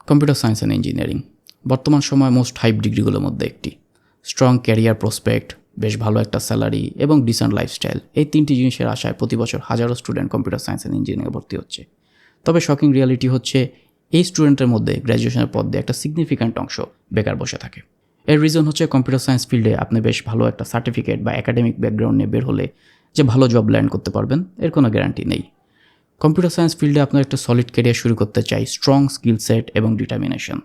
Computer science and engineering বর্তমান সময় most hype ডিগ্রিগুলোর মধ্যে একটি। স্ট্রং ক্যারিয়ার প্রসপেক্ট, বেশ ভালো একটা স্যালারি এবং ডিসেন্ট লাইফস্টাইল, এই তিনটি জিনিসের আশায় প্রতি বছর হাজারো স্টুডেন্ট কম্পিউটার সায়েন্স অ্যান্ড ইঞ্জিনিয়ারিংয়ে ভর্তি হচ্ছে। তবে শকিং রিয়ালিটি হচ্ছে এই স্টুডেন্টের মধ্যে গ্র্যাজুয়েশনের পর দিয়ে একটা সিগনিফিক্যান্ট অংশ বেকার বসে থাকে। এর রিজন হচ্ছে কম্পিউটার সায়েন্স ফিল্ডে আপনি বেশ ভালো একটা সার্টিফিকেট বা একাডেমিক ব্যাকগ্রাউন্ড নিয়ে বের হলে যে ভালো জব ল্যান্ড করতে পারবেন এর কোনো গ্যারান্টি নেই। কম্পিউটার সায়েন্স ফিল্ডে আপনার একটা সলিড ক্যারিয়ার শুরু করতে চাই স্ট্রং স্কিল সেট এবং ডিটারমিনেশন।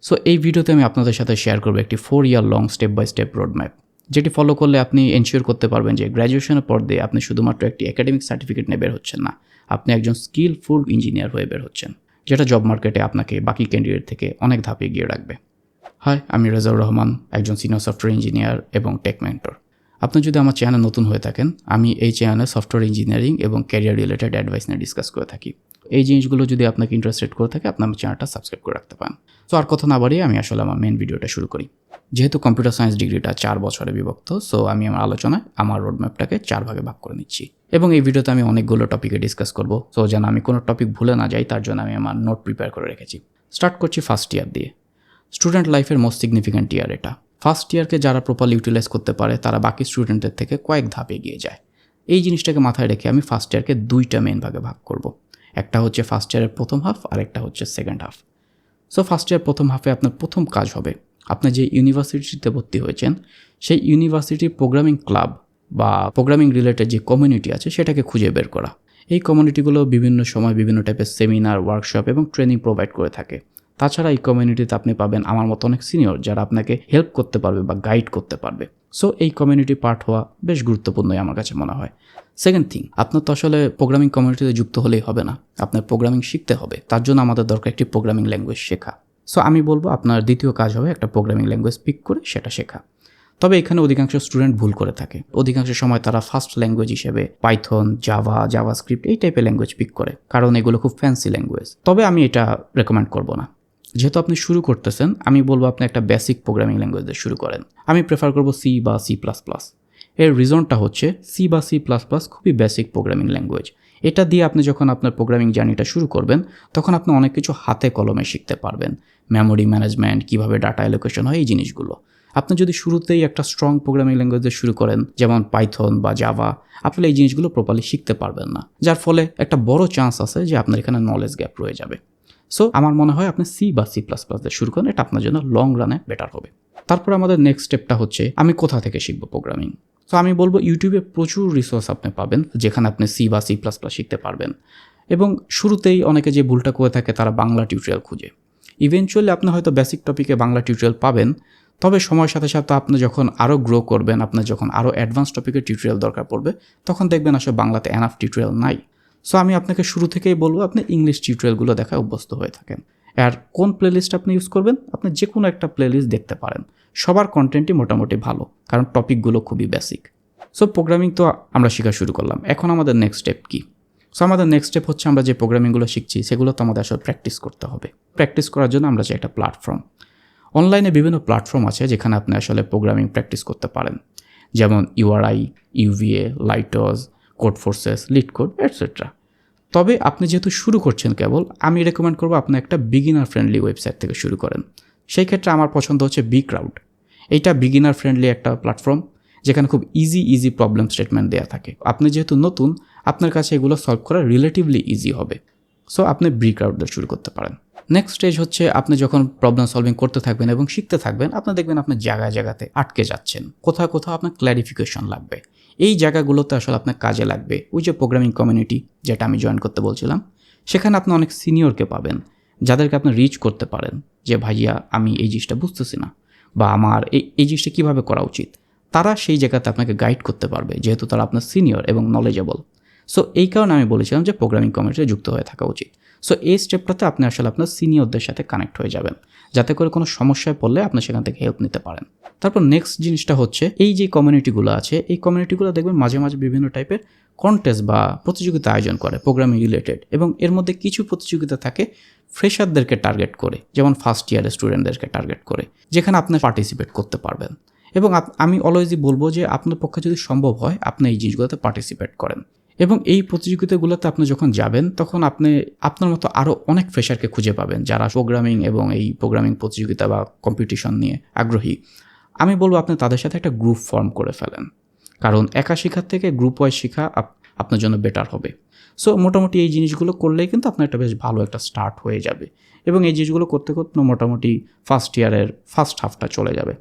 সো এই ভিডিওতে আমি আপনাদের সাথে শেয়ার করবো একটি 4 year long step by step roadmap, যেটি ফলো করলে আপনি এনশিওর করতে পারবেন যে গ্র্যাজুয়েশনের পর দিয়ে আপনি শুধুমাত্র একটি একাডেমিক সার্টিফিকেট নিয়ে বের হচ্ছেন না, আপনি একজন স্কিলফুল ইঞ্জিনিয়ার হয়ে বের হচ্ছেন, যেটা জব মার্কেটে আপনাকে বাকি ক্যান্ডিডেট থেকে অনেক ধাপে এগিয়ে রাখবে। হাই, আমি রেজাউর রহমান, একজন সিনিয়র সফটওয়্যার ইঞ্জিনিয়ার এবং টেক মেন্টর। আপনি যদি আমার চ্যানেল নতুন হয়ে থাকেন, আমি এই চ্যানেলে সফটওয়্যার ইঞ্জিনিয়ারিং এবং ক্যারিয়ার রিলেটেড অ্যাডভাইস নিয়ে ডিসকাস করে থাকি। এই জিনিসগুলো যদি আপনাকে ইন্টারেস্টেড করে থাকে, আপনি আমার চ্যানেলটা সাবস্ক্রাইব করে রাখতে পারেন। সো আর কথা না বাড়িয়ে আমি আসলে আমার মেন ভিডিওটা শুরু করি। যেহেতু কম্পিউটার সায়েন্স ডিগ্রিটা 4 বছরে বিভক্ত, সো আমি আমার আলোচনায় আমার রোডম্যাপটাকে 4 ভাগে ভাগ করে নিচ্ছি এবং এই ভিডিওতে আমি অনেকগুলো টপিকে ডিসকাস করব। সো যেন আমি কোনো টপিক ভুলে না যাই, তার জন্য আমি আমার নোট প্রিপেয়ার করে রেখেছি। স্টার্ট করছি ফার্স্ট ইয়ার দিয়ে। স্টুডেন্ট লাইফের মোস্ট সিগনিফিক্যান্ট ইয়ার এটা। ফার্স্ট ইয়ারকে যারা প্রপারলি ইউটিলাইজ করতে পারে তারা বাকি স্টুডেন্টের থেকে কয়েক ধাপ এগিয়ে যায়। এই জিনিসটাকে মাথায় রেখে আমি ফার্স্ট ইয়ারকে 2টা মেন ভাগে ভাগ করব। একটা হচ্ছে ফার্স্ট ইয়ারের প্রথম হাফ আর একটা হচ্ছে second half. So first year প্রথম হাফে আপনার প্রথম কাজ হবে আপনি যে ইউনিভার্সিটিতে ভর্তি হয়েছেন সেই ইউনিভার্সিটির প্রোগ্রামিং ক্লাব বা প্রোগ্রামিং রিলেটেড যে কমিউনিটি আছে সেটাকে খুঁজে বের করা। এই কমিউনিটিগুলো বিভিন্ন সময় বিভিন্ন টাইপের সেমিনার, ওয়ার্কশপ এবং ট্রেনিং প্রোভাইড করে থাকে। তাছাড়া এই কমিউনিটিতে আপনি পাবেন আমার মতো অনেক সিনিয়র যারা আপনাকে হেল্প করতে পারবে বা গাইড করতে পারবে। সো এই কমিউনিটি পার্ট হওয়া বেশ গুরুত্বপূর্ণই আমার কাছে মনে হয়। সেকেন্ড থিং, আপনার তো আসলে প্রোগ্রামিং কমিউনিটিতে যুক্ত হলেই হবে না, আপনার প্রোগ্রামিং শিখতে হবে। তার জন্য আমাদের দরকার একটি প্রোগ্রামিং ল্যাঙ্গুয়েজ শেখা। সো আমি বলবো আপনার দ্বিতীয় কাজ হবে একটা প্রোগ্রামিং ল্যাঙ্গুয়েজ পিক করে সেটা শেখা। তবে এখানে অধিকাংশ স্টুডেন্ট ভুল করে থাকে। অধিকাংশ সময় তারা ফার্স্ট ল্যাঙ্গুয়েজ হিসেবে পাইথন, জাভাস্ক্রিপ্ট এই টাইপের ল্যাঙ্গুয়েজ পিক করে, কারণ এগুলো খুব ফ্যান্সি ল্যাঙ্গুয়েজ। তবে আমি এটা রেকমেন্ড করব না। যেহেতু আপনি শুরু করতেছেন, আমি বলবো আপনি একটা বেসিক প্রোগ্রামিং ল্যাঙ্গুয়েজ দিয়ে শুরু করেন। আমি প্রেফার করব সি বা C++। এর রিজনটা হচ্ছে সি বা C++ খুবই বেসিক প্রোগ্রামিং ল্যাঙ্গুয়েজ। এটা দিয়ে আপনি যখন আপনার প্রোগ্রামিং জার্নিটা শুরু করবেন তখন আপনি অনেক কিছু হাতে কলমে শিখতে পারবেন। মেমোরি ম্যানেজমেন্ট, কীভাবে ডাটা অ্যালোকেশন হয়, এই জিনিসগুলো। আপনি যদি শুরুতেই একটা স্ট্রং প্রোগ্রামিং ল্যাঙ্গুয়েজ দিয়ে শুরু করেন যেমন পাইথন বা জাভা, আপনি এই জিনিসগুলো প্রপারলি শিখতে পারবেন না, যার ফলে একটা বড় চান্স আছে যে আপনার এখানে নলেজ গ্যাপ রয়ে যাবে। সো আমার মনে হয় আপনি সি বা C++ দিয়ে শুরু করেন, এটা আপনার জন্য লং রানে বেটার হবে। তারপর আমাদের নেক্সট স্টেপটা হচ্ছে আমি কোথা থেকে শিখবো প্রোগ্রামিং। সো আমি বলবো ইউটিউবে প্রচুর রিসোর্স আপনি পাবেন যেখানে আপনি সি বা C++ শিখতে পারবেন। এবং শুরুতেই অনেকে যে ভুলটা করে থাকে তারা বাংলা টিউটোরিয়াল খুঁজে। ইভেনচুয়ালি আপনি হয়তো বেসিক টপিকে বাংলা টিউটোরিয়াল পাবেন, তবে সময়ের সাথে সাথে আপনি যখন আরও গ্রো করবেন, আপনার যখন আরও অ্যাডভান্স টপিকের টিউটোরিয়াল দরকার পড়বে, তখন দেখবেন আসলে বাংলাতে এনাফ টিউটোরিয়াল নাই। সো আমি আপনাকে শুরু থেকেই বলবো আপনি ইংলিশ টিউটোরিয়ালগুলো দেখায় অভ্যস্ত হয়ে থাকেন। আর কোন প্লেলিস্ট আপনি ইউজ করবেন, আপনি যে কোনো একটা প্লেলিস্ট দেখতে পারেন। সবার কন্টেন্টই মোটামুটি ভালো, কারণ টপিকগুলো খুবই বেসিক। সো প্রোগ্রামিং তো আমরা শেখা শুরু করলাম, এখন আমাদের নেক্সট স্টেপ কী? সো আমাদের নেক্সট স্টেপ হচ্ছে আমরা যে প্রোগ্রামিংগুলো শিখছি সেগুলো তো আমাদের আসলে প্র্যাকটিস করতে হবে। প্র্যাকটিস করার জন্য আমরা চাই একটা প্ল্যাটফর্ম। অনলাইনে বিভিন্ন প্ল্যাটফর্ম আছে যেখানে আপনি আসলে প্রোগ্রামিং প্র্যাকটিস করতে পারেন, যেমন URI, UVA, লাইটস, কোডফোর্সেস, লিডকোড এটসেট্রা। তবে আপনি যেহেতু শুরু করছেন কেবল, আমি রেকমেন্ড করবো আপনি একটা বিগিনার ফ্রেন্ডলি ওয়েবসাইট থেকে শুরু করেন। সেই ক্ষেত্রে আমার পছন্দ হচ্ছে BCrowd। এইটা বিগিনার ফ্রেন্ডলি একটা প্ল্যাটফর্ম যেখানে খুব ইজি প্রবলেম স্টেটমেন্ট দেওয়া থাকে। আপনি যেহেতু নতুন, আপনার কাছে এগুলো সলভ করা রিলেটিভলি ইজি হবে। সো আপনি BCrowd দিয়ে শুরু করতে পারেন। নেক্সট স্টেজ হচ্ছে আপনি যখন প্রবলেম সলভিং করতে থাকবেন এবং শিখতে থাকবেন, আপনি দেখবেন আপনি জায়গাতে আটকে যাচ্ছেন, কোথাও আপনার ক্ল্যারিফিকেশন লাগবে। এই জায়গাগুলোতে আসলে আপনার কাজে লাগবে ওই যে প্রোগ্রামিং কমিউনিটি যেটা আমি জয়েন করতে বলছিলাম, সেখানে আপনি অনেক সিনিয়রকে পাবেন যাদেরকে আপনি রিচ করতে পারেন যে ভাইয়া আমি এই জিনিসটা বুঝতেছি না, বা আমার এই জিনিসটা কীভাবে করা উচিত। তারা সেই জায়গাতে আপনাকে গাইড করতে পারবে যেহেতু তারা আপনার সিনিয়র এবং নলেজেবল। সো এই কারণে আমি বলেছিলাম যে প্রোগ্রামিং কমিউনিটিতে যুক্ত হয়ে থাকা উচিত। সো এই স্টেপটাতে আপনি আসলে আপনার সিনিয়রদের সাথে কানেক্ট হয়ে যাবেন, যাতে করে কোনো সমস্যায় পড়লে আপনি সেখান থেকে হেল্প নিতে পারেন। তারপর নেক্সট জিনিসটা হচ্ছে এই যে কমিউনিটিগুলো আছে, এই কমিউনিটিগুলো দেখবেন মাঝে মাঝে বিভিন্ন টাইপের কন্টেস্ট বা প্রতিযোগিতা আয়োজন করে প্রোগ্রামিং রিলেটেড, এবং এর মধ্যে কিছু প্রতিযোগিতা থাকে ফ্রেশারদেরকে টার্গেট করে, যেমন ফার্স্ট ইয়ারের স্টুডেন্টদেরকে টার্গেট করে, যেখানে আপনি পার্টিসিপেট করতে পারবেন। এবং আমি অলওয়েজই বলবো যে আপনার পক্ষে যদি সম্ভব হয় আপনি এই জিনিসগুলোতে পার্টিসিপেট করেন। এবং এই প্রতিযোগিতাগুলোতে আপনি যখন যাবেন তখন আপনি আপনার মতো আরও অনেক ফ্রেশারকে খুঁজে পাবেন যারা প্রোগ্রামিং এবং এই প্রোগ্রামিং প্রতিযোগিতা বা কম্পিটিশন নিয়ে আগ্রহী। আমি বলবো আপনি তাদের সাথে একটা গ্রুপ ফর্ম করে ফেলেন, কারণ একা শেখার থেকে গ্রুপ ওয়াইজ শেখা আপনার জন্য বেটার হবে। সো মোটামুটি এই জিনিসগুলো করলেই কিন্তু আপনার একটা বেশ ভালো একটা স্টার্ট হয়ে যাবে, এবং এই জিনিসগুলো করতে করতে মোটামুটি ফার্স্ট ইয়ারের ফার্স্ট হাফটা চলে যাবে।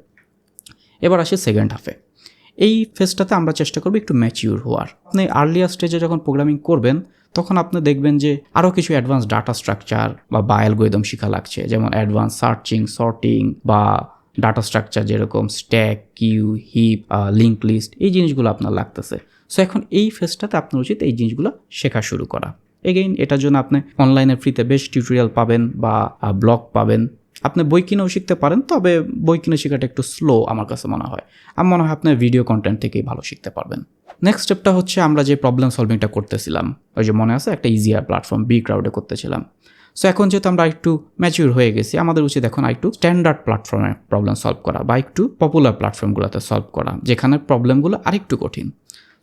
এবার আসি সেকেন্ড হাফে। এই ফেজটাতে আমরা চেষ্টা করব একটু ম্যাচিউর হওয়ার। আপনি আর্লিয়ার স্টেজে যখন প্রোগ্রামিং করবেন তখন আপনি দেখবেন যে আরও কিছু অ্যাডভান্স ডাটা স্ট্রাকচার বা অ্যালগরিদম শেখা লাগছে, যেমন অ্যাডভান্স সার্চিং, সর্টিং বা ডাটা স্ট্রাকচার যেরকম stack, queue, heap, link list, এই জিনিসগুলো আপনার লাগতেছে। সো এখন এই ফেজটাতে আপনার উচিত এই জিনিসগুলো শেখা শুরু করা। এগেইন এটার জন্য আপনি অনলাইনে ফ্রিতে বেশ টিউটোরিয়াল পাবেন বা ব্লগ পাবেন। আপনি বই কিনেও শিখতে পারেন, তবে বই কিনে শেখাটা একটু স্লো আমার কাছে মনে হয়। আমার মনে হয় আপনি ভিডিও কন্টেন্ট থেকেই ভালো শিখতে পারবেন। নেক্সট স্টেপটা হচ্ছে আমরা যে প্রবলেম সলভিংটা করতেছিলাম, ওই যে মনে আছে একটা ইজিয়ার প্ল্যাটফর্ম বি ক্রাউডে করতেছিলাম। সো এখন যেহেতু আমরা একটু ম্যাচিউর হয়ে গেছি, আমাদের উচিত এখন একটু স্ট্যান্ডার্ড প্ল্যাটফর্মে প্রবলেম সলভ করা বা একটু পপুলার প্ল্যাটফর্মগুলোতে সলভ করা, যেখানে প্রবলেমগুলো আরেকটু কঠিন।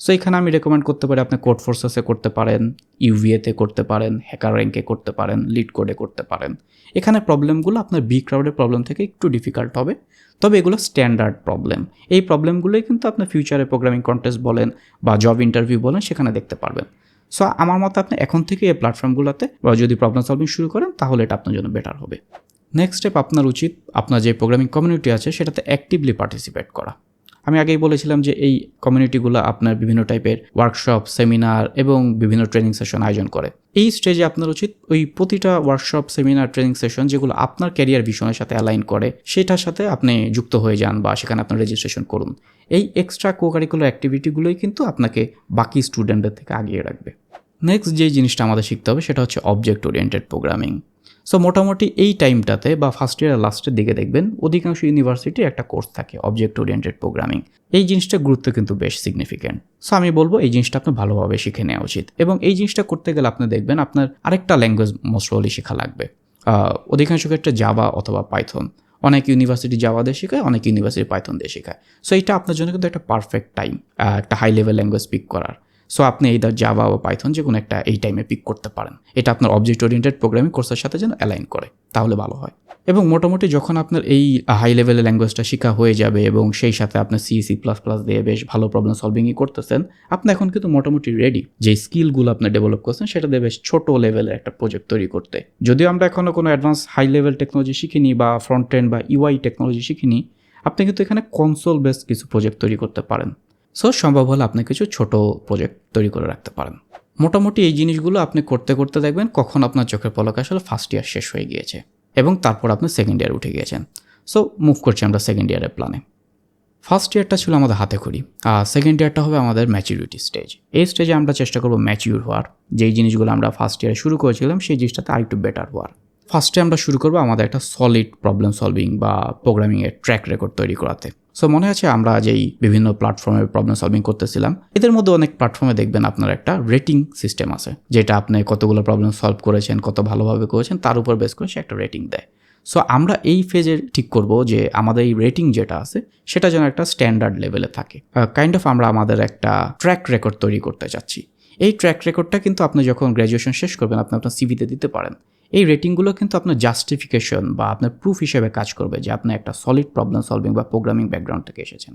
সো এখানে আমি রেকমেন্ড করতে পারি আপনি কোড ফোর্সেসে করতে পারেন, ইউভিএতে করতে পারেন, হ্যাকার র্যাঙ্কে করতে পারেন, লিড কোডে করতে পারেন। এখানে প্রবলেমগুলো আপনার বি ক্রাউডের প্রবলেম থেকে একটু ডিফিকাল্ট হবে, তবে এগুলো স্ট্যান্ডার্ড প্রবলেম। এই প্রবলেমগুলোই কিন্তু আপনি ফিউচারে প্রোগ্রামিং কন্টেস্ট বলেন বা জব ইন্টারভিউ বলেন সেখানে দেখতে পারবেন। সো আমার মতে আপনি এখন থেকে এই প্ল্যাটফর্মগুলোতে যদি প্রবলেম সলভিং শুরু করেন তাহলে এটা আপনার জন্য বেটার হবে। নেক্সট স্টেপ আপনার উচিত আপনার যে প্রোগ্রামিং কমিউনিটি আছে সেটাতে অ্যাক্টিভলি পার্টিসিপেট করা। আমি আগেই বলেছিলাম যে এই কমিউনিটিগুলো আপনার বিভিন্ন টাইপের ওয়ার্কশপ, সেমিনার এবং বিভিন্ন ট্রেনিং সেশন আয়োজন করে। এই স্টেজে আপনার উচিত ওই প্রতিটা ওয়ার্কশপ, সেমিনার, ট্রেনিং সেশন যেগুলো আপনার ক্যারিয়ার ভিশনের সাথে অ্যালাইন করে সেটার সাথে আপনি যুক্ত হয়ে যান বা সেখানে আপনার রেজিস্ট্রেশন করুন। এই এক্সট্রা কোকারিকুলার অ্যাক্টিভিটিগুলোই কিন্তু আপনাকে বাকি স্টুডেন্টদের থেকে আগিয়ে রাখবে। নেক্সট যে জিনিসটা আমাদের শিখতে হবে সেটা হচ্ছে অবজেক্ট ওরিয়েন্টেড প্রোগ্রামিং। সো মোটামুটি এই টাইমটাতে বা ফার্স্ট ইয়ারের লাস্টের দিকে দেখবেন অধিকাংশ ইউনিভার্সিটির একটা কোর্স থাকে অবজেক্ট ওরিয়েন্টেড প্রোগ্রামিং। এই জিনিসটার গুরুত্ব কিন্তু বেশ সিগনিফিক্যান্ট। সো আমি বলবো এই জিনিসটা আপনার ভালোভাবে শিখে নেওয়া উচিত, এবং এই জিনিসটা করতে গেলে আপনি দেখবেন আপনার আরেকটা ল্যাঙ্গুয়েজ মোস্ট প্রবাবলি শেখা লাগবে। অধিকাংশ ক্ষেত্রে জাভা অথবা পাইথন। অনেক ইউনিভার্সিটি জাভা দিয়ে শেখায়, অনেক ইউনিভার্সিটি পাইথন দিয়ে শেখায়। সো এটা আপনার জন্য কিন্তু একটা পারফেক্ট টাইম একটা হাই লেভেল ল্যাঙ্গুয়েজ পিক করার। সো আপনি এইদার জাভা বা পাইথন যে কোনো একটা এই টাইমে পিক করতে পারেন। এটা আপনার অবজেক্ট ওরিয়েন্টেড প্রোগ্রামিং কোর্সের সাথে যেন অ্যালাইন করে, তাহলে ভালো হয়। এবং মোটামুটি যখন আপনার এই হাই লেভেলের ল্যাঙ্গুয়েজটা শেখা হয়ে যাবে এবং সেই সাথে আপনার C++ দিয়ে বেশ ভালো প্রবলেম সলভিংই করতেছেন, আপনি এখন কিন্তু মোটামুটি রেডি যে স্কিলগুলো আপনি ডেভেলপ করছেন সেটা দিয়ে বেশ ছোটো লেভেলের একটা প্রজেক্ট তৈরি করতে। যদিও আমরা এখনও কোনো অ্যাডভান্স হাই লেভেল টেকনোলজি শিখিনি বা ফ্রন্ট এন্ড বা ইউআই টেকনোলজি শিখিনি, আপনি কিন্তু এখানে কনসোল বেস কিছু প্রজেক্ট তৈরি করতে পারেন। সো সম্ভব হলে আপনি কিছু ছোট প্রজেক্ট তৈরি করে রাখতে পারেন। মোটামুটি এই জিনিসগুলো আপনি করতে করতে দেখবেন কখন আপনার চোখের পলকে আসলে ফার্স্ট ইয়ার শেষ হয়ে গিয়েছে এবং তারপর আপনি সেকেন্ড ইয়ার উঠে গিয়েছেন। সো মুভ করছি আমরা সেকেন্ড ইয়ারের প্ল্যানে। ফার্স্ট ইয়ারটা ছিল আমাদের হাতে খড়ি, আর সেকেন্ড ইয়ারটা হবে আমাদের ম্যাচিউরিটি স্টেজ। এই স্টেজে আমরা চেষ্টা করবো ম্যাচিউর হওয়ার, যেই জিনিসগুলো আমরা ফার্স্ট ইয়ারে শুরু করেছিলাম সেই জিনিসটাতে আরেকটু বেটার হওয়ার। ফার্স্টে আমরা শুরু করবো আমাদের একটা সলিড প্রবলেম সলভিং বা প্রোগ্রামিংয়ের ট্র্যাক রেকর্ড তৈরি করাতে। সো মনে আছে আমরা যেই বিভিন্ন প্ল্যাটফর্মে প্রবলেম সলভিং করতেছিলাম, এদের মধ্যে অনেক প্ল্যাটফর্মে দেখবেন আপনার একটা রেটিং সিস্টেম আছে, যেটা আপনি কতগুলো প্রবলেম সলভ করেছেন, কত ভালোভাবে করেছেন তার উপর বেস করে সে একটা রেটিং দেয়। সো আমরা এই ফেজে ঠিক করব যে আমাদের এই রেটিং যেটা আছে সেটা যেন একটা স্ট্যান্ডার্ড লেভেলে থাকে। কাইন্ড অফ আমরা আমাদের একটা ট্র্যাক রেকর্ড তৈরি করতে চাচ্ছি। এই ট্র্যাক রেকর্ডটা কিন্তু আপনি যখন গ্র্যাজুয়েশন শেষ করবেন আপনি আপনার সিভিতে দিতে পারেন। এই রেটিংগুলো কিন্তু আপনার জাস্টিফিকেশন বা আপনার প্রুফ হিসেবে কাজ করবে যে আপনি একটা সলিড প্রবলেম সলভিং বা প্রোগ্রামিং ব্যাকগ্রাউন্ড থেকে এসেছেন।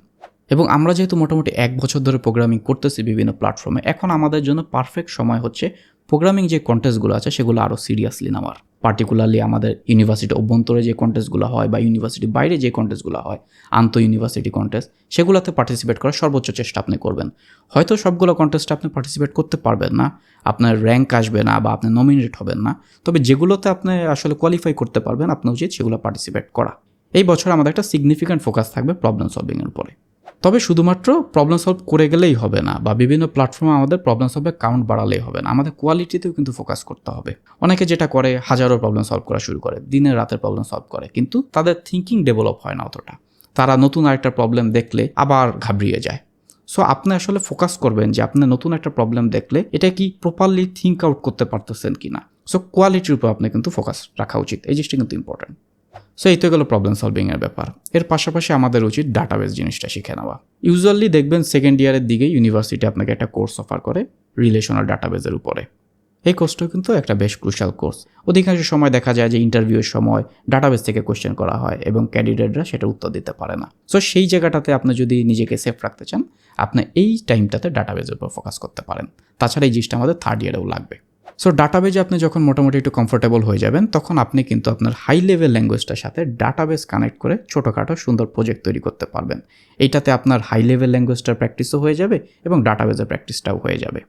এবং আমরা যেহেতু মোটামুটি 1 বছর ধরে প্রোগ্রামিং করতেছি বিভিন্ন প্ল্যাটফর্মে, এখন আমাদের জন্য পারফেক্ট সময় হচ্ছে প্রোগ্রামিং যে কন্টেস্টগুলো আছে সেগুলো আরও সিরিয়াসলি নেওয়ার। পার্টিকুলারলি আমাদের ইউনিভার্সিটি অভ্যন্তরে যে কন্টেস্টগুলো হয় বা ইউনিভার্সিটির বাইরে যে কন্টেস্টগুলো হয়, আন্তঃ ইউনিভার্সিটি কন্টেস্ট, সেগুলোতে পার্টিসিপেট করার সর্বোচ্চ চেষ্টা আপনি করবেন। হয়তো সবগুলো কন্টেস্টে আপনি পার্টিসিপেট করতে পারবেন না, আপনার র্যাঙ্ক আসবে না বা আপনি নমিনেট হবেন না, তবে যেগুলোতে আপনি আসলে কোয়ালিফাই করতে পারবেন আপনার উচিত সেগুলো পার্টিসিপেট করা। এই বছর আমাদের একটা সিগনিফিক্যান্ট ফোকাস থাকবে প্রবলেম সলভিংয়ের উপরে। তবে শুধুমাত্র প্রবলেম সলভ করে গেলেই হবে না, বা বিভিন্ন প্ল্যাটফর্মে আমাদের প্রবলেম সলভের কাউন্ট বাড়ালেই হবে না, আমাদের কোয়ালিটিতেও কিন্তু ফোকাস করতে হবে। অনেকে যেটা করে হাজারো প্রবলেম সলভ করা শুরু করে, দিনের রাতের প্রবলেম সলভ করে, কিন্তু তাদের থিঙ্কিং ডেভেলপ হয় না অতটা। তারা নতুন আরেকটা প্রবলেম দেখলে আবার ঘাবড়িয়ে যায়। সো আপনি আসলে ফোকাস করবেন যে আপনি নতুন একটা প্রবলেম দেখলে এটা কি প্রপারলি থিঙ্ক আউট করতে পারতেছেন কিনা। সো কোয়ালিটির উপর আপনি কিন্তু ফোকাস রাখা উচিত, এই জিনিসটা কিন্তু ইম্পর্টেন্ট। সো এই তো গেলো প্রবলেম সলভিংয়ের ব্যাপার। এর পাশাপাশি আমাদের উচিত ডাটাবেস জিনিসটা শিখে নেওয়া। ইউজুয়ালি দেখবেন সেকেন্ড ইয়ারের দিকে ইউনিভার্সিটি আপনাকে একটা কোর্স অফার করে রিলেশনাল ডাটাবেসের উপরে। এই কোর্সটাও কিন্তু একটা বেশ ক্রুশাল কোর্স। অধিকাংশ সময় দেখা যায় যে ইন্টারভিউয়ের সময় ডাটাবেস থেকে কোয়েশ্চেন করা হয় এবং ক্যান্ডিডেটরা সেটা উত্তর দিতে পারে না। সো সেই জায়গাটাতে আপনি যদি নিজেকে সেফ রাখতে চান, আপনি এই টাইমটাতে ডাটাবেসের উপর ফোকাস করতে পারেন। তাছাড়া এই জিনিসটা আমাদের থার্ড ইয়ারেও লাগবে। সো ডাটাবেজে আপনি যখন মোটামুটি একটু কমফোর্টেবল হয়ে যাবেন, তখন আপনি কিন্তু আপনার হাই লেভেল ল্যাঙ্গুয়েজটার সাথে ডাটাবেস কানেক্ট করে ছোটোখাটো সুন্দর প্রজেক্ট তৈরি করতে পারবেন। এইটাতে আপনার হাই লেভেল ল্যাঙ্গুয়েজটার প্র্যাকটিসও হয়ে যাবে এবং ডাটাবেসের প্র্যাকটিসটাও হয়ে যাবে।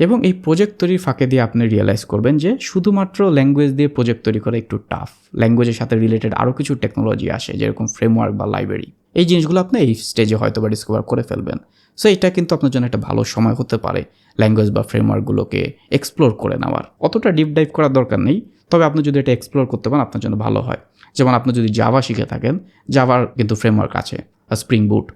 এবং এই প্রজেক্ট তৈরির ফাঁকে দিয়ে আপনি রিয়েলাইজ করবেন যে শুধুমাত্র ল্যাঙ্গুয়েজ দিয়ে প্রজেক্ট তৈরি করা একটু টাফ। ল্যাঙ্গুয়েজের সাথে রিলেটেড আরও কিছু টেকনোলজি আসে, যেরকম ফ্রেমওয়ার্ক বা লাইব্রেরি। এই জিনিসগুলো আপনি এই স্টেজে হয়তো বা ডিসকভার করে ফেলবেন। সো এটা কিন্তু আপনার জন্য একটা ভালো সময় হতে পারে ল্যাঙ্গুয়েজ বা ফ্রেমওয়ার্কগুলোকে এক্সপ্লোর করে নেওয়ার। অতটা ডিপ ডাইভ করার দরকার নেই, তবে আপনি যদি এটা এক্সপ্লোর করতে পারেন আপনার জন্য ভালো হয়। যেমন আপনি যদি জাভা শিখে থাকেন, জাভার কিন্তু ফ্রেমওয়ার্ক আছে স্প্রিং বুট,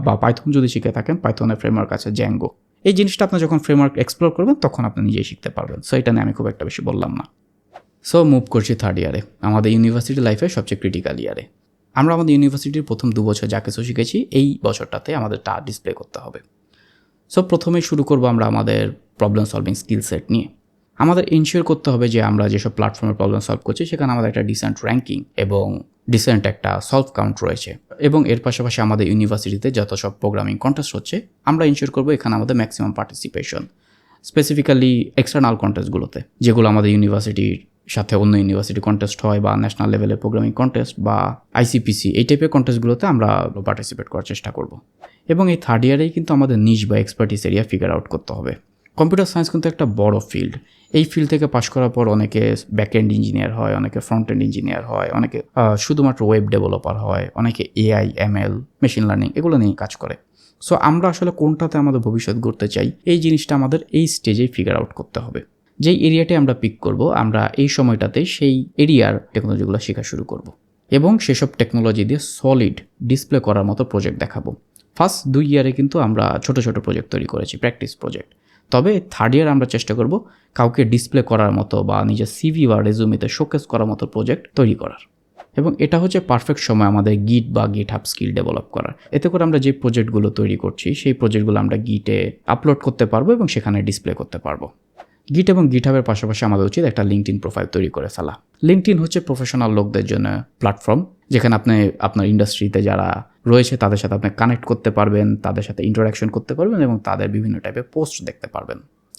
বা পাইথন যদি শিখে থাকেন পাইথনের ফ্রেমওয়ার্ক আছে জ্যাঙ্গো। এই জিনিসটা আপনি যখন ফ্রেমওয়ার্ক এক্সপ্লোর করবেন তখন আপনি নিজেই শিখতে পারবেন। সো এটা নিয়ে আমি খুব একটা বেশি বললাম না। সো মুভ করছি থার্ড ইয়ারে, আমাদের ইউনিভার্সিটি লাইফের সবচেয়ে ক্রিটিক্যাল ইয়ারে। আমরা আমাদের ইউনিভার্সিটির প্রথম 2 বছর যা কিছু শিখেছি, এই বছরটাতে আমাদের তা ডিসপ্লে করতে হবে। সো প্রথমেই শুরু করবো আমরা আমাদের প্রবলেম সলভিং স্কিল সেট নিয়ে। আমাদের ইনশিওর করতে হবে যে আমরা যেসব প্ল্যাটফর্মে প্রবলেম সলভ করছি সেখানে আমাদের একটা ডিসেন্ট র্যাঙ্কিং এবং ডিসেন্ট একটা সলভ কাউন্ট রয়েছে। এবং এর পাশাপাশি আমাদের ইউনিভার্সিটিতে যত সব প্রোগ্রামিং কন্টেস্ট হচ্ছে, আমরা ইনশিওর করবো এখানে আমাদের ম্যাক্সিমাম পার্টিসিপেশন, স্পেসিফিক্যালি এক্সটার্নাল কন্টেস্টগুলোতে, যেগুলো আমাদের ইউনিভার্সিটির সাথে অন্য ইউনিভার্সিটি কন্টেস্ট হয়, বা ন্যাশনাল লেভেলের প্রোগ্রামিং কন্টেস্ট বা আইসিপিসি, এই টাইপের কন্টেস্টগুলোতে আমরা পার্টিসিপেট করার চেষ্টা করব। এবং এই থার্ড ইয়ারেই কিন্তু আমাদের নিশ বা এক্সপার্টিস এরিয়া ফিগার আউট করতে হবে। কম্পিউটার সায়েন্স কিন্তু একটা বড় ফিল্ড। এই ফিল্ড থেকে পাশ করার পর অনেকে ব্যাক এন্ড ইঞ্জিনিয়ার হয়, অনেকে ফ্রন্ট এন্ড ইঞ্জিনিয়ার হয়, অনেকে শুধুমাত্র ওয়েব ডেভেলপার হয়, অনেকে এআই, এমএল, মেশিন লার্নিং এগুলো নিয়ে কাজ করে। সো আমরা আসলে কোনটাতে আমাদের ভবিষ্যৎ গড়তে চাই, এই জিনিসটা আমাদের এই স্টেজেই ফিগার আউট করতে হবে। যেই এরিয়াটাই আমরা পিক করব, আমরা এই সময়টাতে সেই এরিয়ার টেকনোলজিগুলো শেখা শুরু করব এবং সেসব টেকনোলজি দিয়ে সলিড ডিসপ্লে করার মতো প্রজেক্ট দেখাবো। ফার্স্ট 2 ইয়ারে কিন্তু আমরা ছোট ছোট প্রজেক্ট তৈরি করেছি, প্র্যাকটিস প্রজেক্ট। তবে থার্ড ইয়ার আমরা চেষ্টা করব কাউকে ডিসপ্লে করার মতো বা নিজের সিভি বা রেজুমিতে শোকেস করার মতো প্রজেক্ট তৈরি করার। এবং এটা হচ্ছে পারফেক্ট সময় আমাদের গিট বা গিট হাব স্কিল ডেভেলপ করার। এতে করে আমরা যে প্রজেক্টগুলো তৈরি করছি সেই প্রজেক্টগুলো আমরা গিটে আপলোড করতে পারবো এবং সেখানে ডিসপ্লে করতে পারবো। গিট এবং গিটহাবের পাশাপাশি আমাদের উচিত একটা লিঙ্কডইন প্রোফাইল তৈরি করে ফেলা। লিঙ্কডইন হচ্ছে প্রফেশনাল লোকদের জন্য প্ল্যাটফর্ম, যেখানে আপনি আপনার ইন্ডাস্ট্রিতে যারা রয়েছে তাদের সাথে আপনি কানেক্ট করতে পারবেন, তাদের সাথে ইন্টারাকশন করতে পারবেন এবং তাদের বিভিন্ন টাইপের পোস্ট দেখতে পারবেন।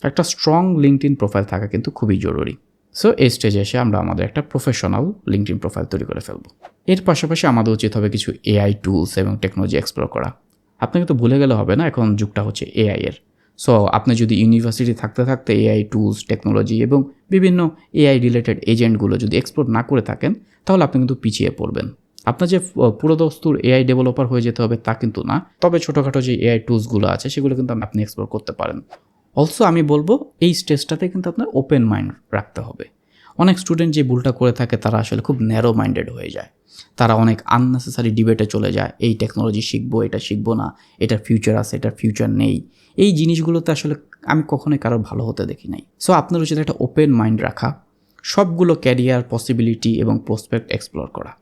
একটা স্ট্রং লিঙ্কডইন প্রোফাইল থাকা কিন্তু খুবই জরুরি। সো এই স্টেজে এসে আমরা আমাদের একটা প্রফেশনাল লিঙ্কডইন প্রোফাইল তৈরি করে ফেলবো। এর পাশাপাশি আমাদের উচিত হবে কিছু এআই টুলস এবং টেকনোলজি এক্সপ্লোর করা। আপনি কিন্তু ভুলে গেলে হবে না, এখন যুগটা হচ্ছে এআই এর। সো আপনি যদি ইউনিভার্সিটি থাকতে থাকতে এআই টুলস, টেকনোলজি এবং বিভিন্ন এআই রিলেটেড এজেন্টগুলো যদি এক্সপ্লোর না করে থাকেন, তাহলে আপনি কিন্তু পিছিয়ে পড়বেন। আপনার যে পুরো দস্তুর এআই ডেভেলপার হয়ে যেতে হবে তা কিন্তু না, তবে ছোটোখাটো যে এআই টুলসগুলো আছে সেগুলো কিন্তু আপনি এক্সপ্লোর করতে পারেন। অলসো আমি বলবো এই স্টেজটাতে কিন্তু আপনার ওপেন মাইন্ড রাখতে হবে। অনেক স্টুডেন্ট যে ভুলটা করে থাকে তারা আসলে খুব ন্যারো মাইন্ডেড হয়ে যায়। তারা অনেক আননেসেসারি ডিবেটে চলে যায়, এই টেকনোলজি শিখবো, এটা শিখবো না, এটার ফিউচার আছে, এটার ফিউচার নেই। এই জিনিসগুলোতে আসলে আমি কখনোই কারোর ভালো হতে দেখি নাই। সো আপনার উচিত একটা ওপেন মাইন্ড রাখা, সবগুলো ক্যারিয়ার পসিবিলিটি এবং প্রসপেক্ট এক্সপ্লোর করা।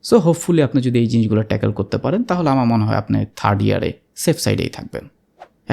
সো হোপফুলি আপনি যদি এই জিনিসগুলো ট্যাকেল করতে পারেন, তাহলে আমার মনে হয় আপনি থার্ড ইয়ারে সেফ সাইডেই থাকবেন।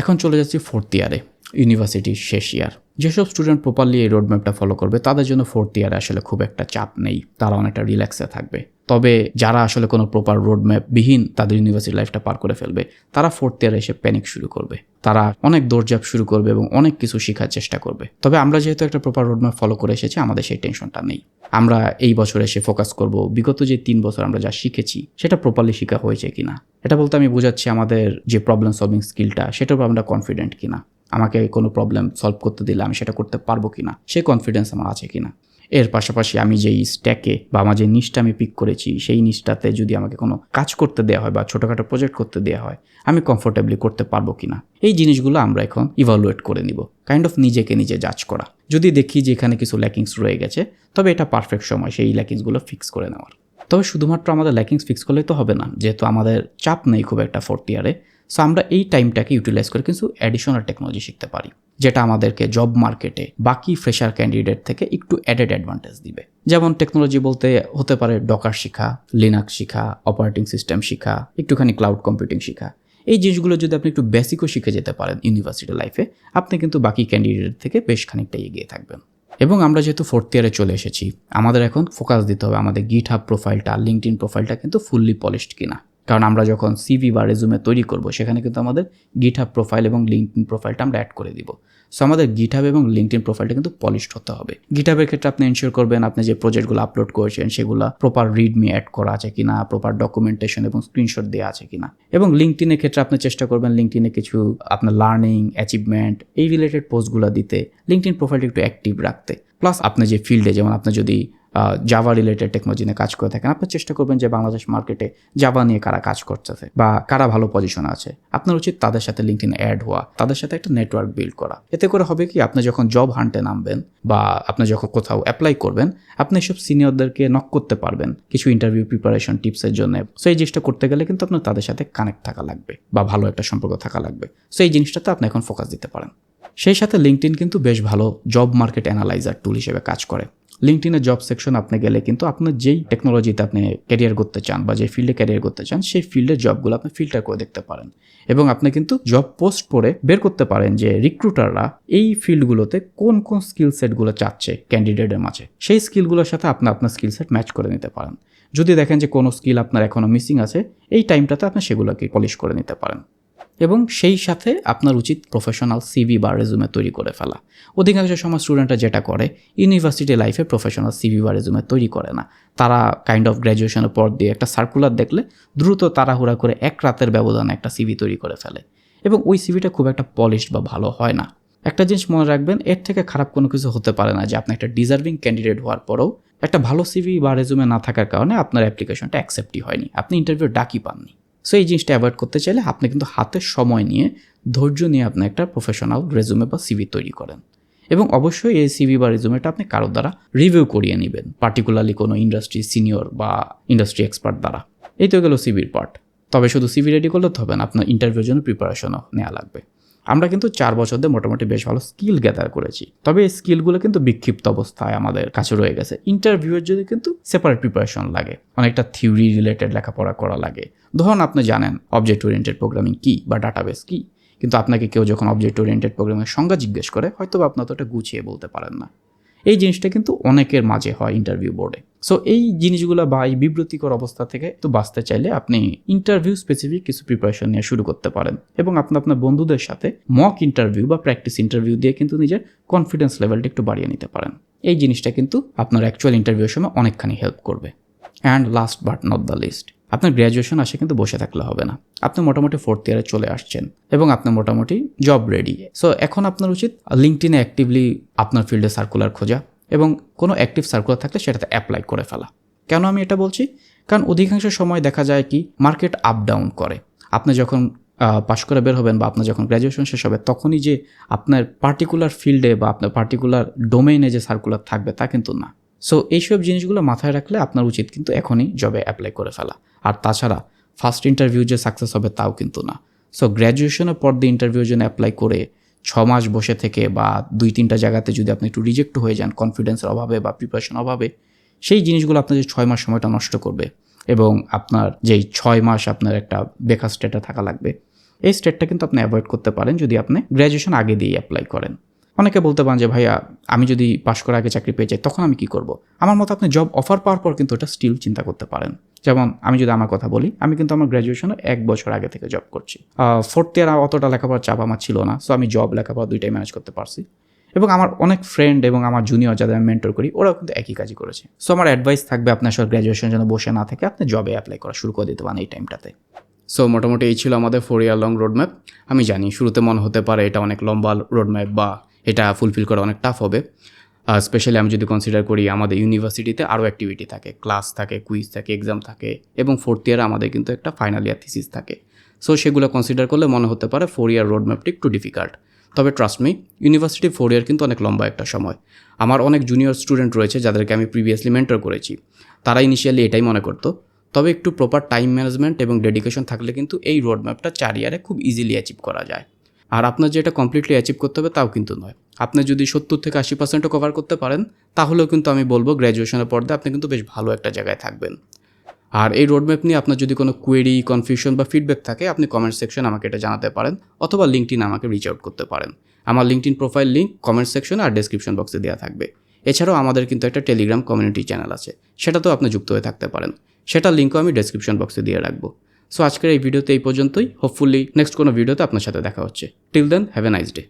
এখন চলে যাচ্ছি ফোর্থ ইয়ারে, ইউনিভার্সিটির শেষ ইয়ার। যেসব স্টুডেন্ট প্রপারলি এই রোডম্যাপটা ফলো করবে তাদের জন্য ফোর্থ ইয়ারে আসলে খুব একটা চাপ নেই, তারা অনেকটা রিল্যাক্সে থাকবে। তবে যারা আসলে কোনো প্রপার রোডম্যাপ বিহীন তাদের ইউনিভার্সিটি লাইফটা পার করে ফেলবে, তারা ফোর্থ ইয়ারে এসে প্যানিক শুরু করবে, তারা অনেক দৌড়ঝাঁপ শুরু করবে এবং অনেক কিছু শেখার চেষ্টা করবে। তবে আমরা যেহেতু একটা প্রপার রোডম্যাপ ফলো করে এসেছি, আমাদের সেই টেনশনটা নেই। আমরা এই বছর এসে ফোকাস করব বিগত যে 3 বছর আমরা যা শিখেছি সেটা প্রপারলি শেখা হয়েছে কিনা। এটা বলতে আমি বোঝাচ্ছি আমাদের যে প্রবলেম সলভিং স্কিলটা সেটার উপর আমরা কনফিডেন্ট কিনা, আমাকে কোনো প্রবলেম সলভ করতে দিলে আমি সেটা করতে পারবো কিনা, সেই কনফিডেন্স আমার আছে কিনা। এর পাশাপাশি আমি যেই স্ট্যাকে বা আমার যে নিশটা আমি পিক করেছি সেই নিশটাতে যদি আমাকে কোনো কাজ করতে দেওয়া হয় বা ছোটোখাটো প্রজেক্ট করতে দেওয়া হয়, আমি কমফোর্টেবলি করতে পারবো কিনা। এই জিনিসগুলো আমরা এখন ইভালুয়েট করে নিব, কাইন্ড অফ নিজেকে নিজে জাজ করা। যদি দেখি যে এখানে কিছু ল্যাকিংস রয়ে গেছে, তবে এটা পারফেক্ট সময় সেই ল্যাকিংসগুলো ফিক্স করে নেওয়ার। তবে শুধুমাত্র আমাদের ল্যাকিংস ফিক্স করলেই তো হবে না, যেহেতু আমাদের চাপ নেই খুব একটা ফোর্থ ইয়ারে। সো আমরা এই টাইমটাকে ইউটিলাইজ করে কিছু অ্যাডিশনাল টেকনোলজি শিখতে পারি, যেটা আমাদেরকে জব মার্কেটে বাকি ফ্রেশার ক্যান্ডিডেট থেকে একটু অ্যাডেড অ্যাডভান্টেজ দিবে। যেমন টেকনোলজি বলতে হতে পারে ডকার শেখা, লিনাক্স শেখা, অপারেটিং সিস্টেম শেখা, একটুখানি ক্লাউড কম্পিউটিং শেখা। এই জিনিসগুলো যদি আপনি একটু বেসিকও শিখে যেতে পারেন ইউনিভার্সিটি লাইফে, আপনি কিন্তু বাকি ক্যান্ডিডেট থেকে বেশ খানিকটা এগিয়ে থাকবেন। এবং আমরা যেহেতু 4th ইয়ারে চলে এসেছি, আমাদের এখন ফোকাস দিতে হবে আমাদের গিটহাব প্রোফাইলটা, লিঙ্কডইন প্রোফাইলটা কিন্তু ফুললি পলিশড কিনা। কারণ আমরা যখন সিভি বা রেজুমে তৈরি করব, সেখানে কিন্তু আমাদের গিটহাব প্রোফাইল এবং লিঙ্কডইন প্রোফাইলটা আমরা অ্যাড করে দিব। সো আমাদের গিটহাব এবং লিঙ্কডইন প্রোফাইলটা কিন্তু পলিশড হতে হবে। গিটহাবের ক্ষেত্রে আপনি এনশিওর করবেন আপনি যে প্রজেক্টগুলো আপলোড করেছেন সেগুলো প্রপার রিডমি অ্যাড করা আছে কিনা, প্রপার ডকুমেন্টেশন এবং স্ক্রিনশট দেওয়া আছে কিনা। এবং লিঙ্কডইনের ক্ষেত্রে আপনি চেষ্টা করবেন লিঙ্কডইনে কিছু আপনার লার্নিং, অ্যাচিভমেন্ট এই রিলেটেড পোস্টগুলো দিতে, লিঙ্কডইন প্রোফাইলটা একটু অ্যাক্টিভ রাখতে। প্লাস আপনি যে ফিল্ডে, যেমন আপনি যদি জাভা রিলেটেড টেকনোলজি নিয়ে কাজ করে থাকেন, আপনি চেষ্টা করবেন যে বাংলাদেশ মার্কেটে জাভা নিয়ে কারা কাজ করতেছে বা কারা ভালো পজিশনে আছে, আপনার উচিত তাদের সাথে লিঙ্কডইন অ্যাড হওয়া, তাদের সাথে একটা নেটওয়ার্ক বিল্ড করা। এতে করে হবে কি, আপনি যখন জব হান্টে নামবেন বা আপনি যখন কোথাও অ্যাপ্লাই করবেন, আপনি এসব সিনিয়রদেরকে নক করতে পারবেন কিছু ইন্টারভিউ প্রিপারেশন টিপসের জন্য। সো এই জিনিসটা করতে গেলে কিন্তু আপনার তাদের সাথে কানেক্ট থাকা লাগবে বা ভালো একটা সম্পর্ক থাকা লাগবে। সো এই জিনিসটাতে আপনি এখন ফোকাস দিতে পারেন। সেই সাথে লিঙ্কডইন কিন্তু বেশ ভালো জব মার্কেট অ্যানালাইজার টুল হিসেবে কাজ করে। লিঙ্কডইনের জব সেকশন আপনি গেলে কিন্তু আপনার যেই টেকনোলজিতে আপনি ক্যারিয়ার করতে চান বা যে ফিল্ডে ক্যারিয়ার করতে চান, সেই ফিল্ডের জবগুলো আপনি ফিল্টার করে দেখতে পারেন। এবং আপনি কিন্তু জব পোস্ট পড়ে বের করতে পারেন যে রিক্রুটাররা এই ফিল্ডগুলোতে কোন কোন স্কিল সেটগুলো চাচ্ছে ক্যান্ডিডেটের মাঝে। সেই স্কিলগুলোর সাথে আপনি আপনার স্কিল সেট ম্যাচ করে নিতে পারেন। যদি দেখেন যে কোনো স্কিল আপনার এখনও মিসিং আছে, এই টাইমটাতে আপনি সেগুলোকে পলিশ করে নিতে পারেন। এবং সেই সাথে আপনার উচিত প্রফেশনাল সিভি বা রেজুমে তৈরি করে ফেলা। অধিকাংশ সময় স্টুডেন্টরা যেটা করে, ইউনিভার্সিটি লাইফে প্রফেশনাল সিভি বা রেজুমে তৈরি করে না। তারা কাইন্ড অফ গ্র্যাজুয়েশনের পর দিয়ে একটা সার্কুলার দেখলে দ্রুত তাড়াহুড়া করে এক রাতের ব্যবধানে একটা সিভি তৈরি করে ফেলে, এবং ওই সিভিটা খুব একটা পলিশড বা ভালো হয় না। একটা জিনিস মনে রাখবেন, এর থেকে খারাপ কোনো কিছু হতে পারে না যে আপনি একটা ডিজার্ভিং ক্যান্ডিডেট হওয়ার পরেও একটা ভালো সিভি বা রেজুমে না থাকার কারণে আপনার অ্যাপ্লিকেশনটা অ্যাকসেপ্টই হয়নি, আপনি ইন্টারভিউ ডাকই পাননি। সো এই জিনিসটা অ্যাভয়েড করতে চাইলে আপনি কিন্তু হাতে সময় নিয়ে, ধৈর্য নিয়ে আপনি একটা প্রফেশনাল রেজুমে বা সিভি তৈরি করেন। এবং অবশ্যই এই সিভি বা রেজুমেটা আপনি কারোর দ্বারা রিভিউ করিয়ে নেবেন, পার্টিকুলারলি কোনো ইন্ডাস্ট্রি সিনিয়র বা ইন্ডাস্ট্রি এক্সপার্ট দ্বারা। এই তো গেল সিভির পার্ট। তবে শুধু সিভি রেডি করলে তো হবে না, আপনার ইন্টারভিউর জন্য প্রিপারেশনও নেওয়া লাগবে। আমরা কিন্তু 4 বছর ধরে মোটামুটি বেশ ভালো স্কিল গ্যাদার করেছি, তবে এই স্কিলগুলো কিন্তু বিক্ষিপ্ত অবস্থায় আমাদের কাছে রয়ে গেছে। ইন্টারভিউয়ের জন্য কিন্তু সেপারেট প্রিপারেশন লাগে, অনেকটা থিওরি রিলেটেড লেখাপড়া করা লাগে। ধরুন আপনি জানেন অবজেক্ট ওরিয়েন্টেড প্রোগ্রামিং কী বা ডাটাবেস কী, কিন্তু আপনাকে কেউ যখন অবজেক্ট ওরিয়েন্টেড প্রোগ্রামিংয়ের সংজ্ঞা জিজ্ঞেস করে, হয়তো আপনি তো এটা গুছিয়ে বলতে পারেন না। এই জিনিসটা কিন্তু অনেকের মাঝে হয় ইন্টারভিউ বোর্ডে। সো এই জিনিসগুলো বা এই বিব্রতিকর অবস্থা থেকে তো বাঁচতে চাইলে আপনি ইন্টারভিউ স্পেসিফিক কিছু প্রিপারেশন নিয়ে শুরু করতে পারেন, এবং আপনার বন্ধুদের সাথে মক ইন্টারভিউ বা প্র্যাকটিস ইন্টারভিউ দিয়ে কিন্তু নিজের কনফিডেন্স লেভেলটা একটু বাড়িয়ে নিতে পারেন। এই জিনিসটা কিন্তু আপনার অ্যাকচুয়াল ইন্টারভিউর সময় অনেকখানি হেল্প করবে। And last but not the least, আপনার গ্র্যাজুয়েশন আসে কিন্তু বসে থাকলে হবে না। আপনি মোটামুটি 4th ইয়ারে চলে আসছেন এবং আপনি মোটামুটি জব রেডি। সো এখন আপনার উচিত লিঙ্কডইনে অ্যাক্টিভলি আপনার ফিল্ডে সার্কুলার খোঁজা, এবং কোনো অ্যাক্টিভ সার্কুলার থাকলে সেটাতে অ্যাপ্লাই করে ফেলা। কেন আমি এটা বলছি? কারণ অধিকাংশ সময় দেখা যায় কি, মার্কেট আপ ডাউন করে। আপনি যখন পাশ করে বের হবেন বা আপনার যখন গ্র্যাজুয়েশন শেষ হবে, তখনই যে আপনার পার্টিকুলার ফিল্ডে বা আপনার পার্টিকুলার ডোমেইনে যে সার্কুলার থাকবে তা কিন্তু না। সো এইসব জিনিসগুলো মাথায় রাখলে আপনার উচিত কিন্তু এখনই জবে অ্যাপ্লাই করে ফেলা। আর তাছাড়া ফার্স্ট ইন্টারভিউ যে সাকসেস হবে তাও কিন্তু না। সো গ্র্যাজুয়েশনের পর দিয়ে ইন্টারভিউর জন্য অ্যাপ্লাই করে 6 মাস বসে থেকে বা 2-3টা জায়গাতে যদি আপনি একটু রিজেক্ট হয়ে যান কনফিডেন্সের অভাবে বা প্রিপারেশন অভাবে, সেই জিনিসগুলো আপনার যে 6 মাস সময়টা নষ্ট করবে, এবং আপনার যেই 6 মাস আপনার একটা বেকার স্টেটে থাকা লাগবে, এই স্টেটটা কিন্তু আপনি অ্যাভয়েড করতে পারেন যদি আপনি গ্র্যাজুয়েশন আগে দিয়ে অ্যাপ্লাই করেন। অনেকে বলতে পারেন যে ভাইয়া আমি যদি পাশ করার আগে চাকরি পেয়ে যাই তখন আমি কি করব? আমার মতো আপনি জব অফার পাওয়ার পর কিন্তু এটা স্টিল চিন্তা করতে পারেন। যেমন আমি যদি আমার কথা বলি, আমি কিন্তু আমার গ্র্যাজুয়েশনে 1 বছর আগে থেকে জব করছি। 4th ইয়ার অতটা লেখাপড়ার চাপ আমার ছিল না। সো আমি জব লেখাপড়া দুইটাই ম্যানেজ করতে পারছি, এবং আমার অনেক ফ্রেন্ড এবং আমার জুনিয়র যাদের আমি মেন্টর করি ওরাও কিন্তু একই কাজই করেছে। সো আমার অ্যাডভাইস থাকবে আপনার সব গ্র্যাজুয়েশনের জন্য বসে না থেকে আপনি জবে অ্যাপ্লাই করা শুরু করে দিতে পারেন এই টাইমটাতে। সো মোটামুটি এই ছিল আমাদের 4 ইয়ার লং রোডম্যাপ। আমি জানি শুরুতে মনে হতে পারে এটা অনেক লম্বা রোডম্যাপ বা এটা ফুলফিল করা অনেক টাফ হবে, স্পেশালি আমি যদি কনসিডার করি আমাদের ইউনিভার্সিটিতে আরও অ্যাক্টিভিটি থাকে, ক্লাস থাকে, কুইজ থাকে, এক্সাম থাকে, এবং 4th ইয়ারে আমাদের কিন্তু একটা ফাইনাল ইয়ার থিসিস থাকে। সো সেগুলো কনসিডার করলে মনে হতে পারে 4 ইয়ার রোডম্যাপটি একটু ডিফিকাল্ট। তবে ট্রাস্ট মি, ইউনিভার্সিটি 4 ইয়ার কিন্তু অনেক লম্বা একটা সময়। আমার অনেক জুনিয়র স্টুডেন্ট রয়েছে যাদেরকে আমি প্রিভিয়াসলি মেন্টর করেছি, তারা ইনিশিয়ালি এটাই মনে করতো তবে একটু প্রপার টাইম ম্যানেজমেন্ট এবং ডেডিকেশন থাকলে কিন্তু এই রোড ম্যাপটা 4 ইয়ারে খুব ইজিলি অ্যাচিভ করা যায়। আর আপনার যেটা কমপ্লিটলি অ্যাচিভ করতে হবে তাও কিন্তু নয়। আপনি যদি 70 থেকে 80%ও কভার করতে পারেন তাহলেও কিন্তু আমি বলবো গ্র্যাজুয়েশনের পর দিয়ে আপনি কিন্তু বেশ ভালো একটা জায়গায় থাকবেন। আর এই রোডম্যাপ নিয়ে আপনার যদি কোনো কোয়েরি, কনফিউশন বা ফিডব্যাক থাকে আপনি কমেন্ট সেকশন আমাকে এটা জানাতে পারেন অথবা লিঙ্কডইন আমাকে রিচ আউট করতে পারেন। আমার LinkedIn profile link comment section আর ডেসক্রিপশন বক্সে দেওয়া থাকবে। এছাড়াও আমাদের কিন্তু একটা টেলিগ্রাম কমিউনিটি চ্যানেল আছে, সেটাতেও আপনি যুক্ত হয়ে থাকতে পারেন। সেটার লিঙ্কও আমি ডেসক্রিপশন বক্সে দিয়ে রাখবো। সো আজকের এই ভিডিওতে এই পর্যন্তই। হোপফুলি নেক্সট কোনো ভিডিওতে আপনার সাথে দেখা হচ্ছে। Till then have a nice day.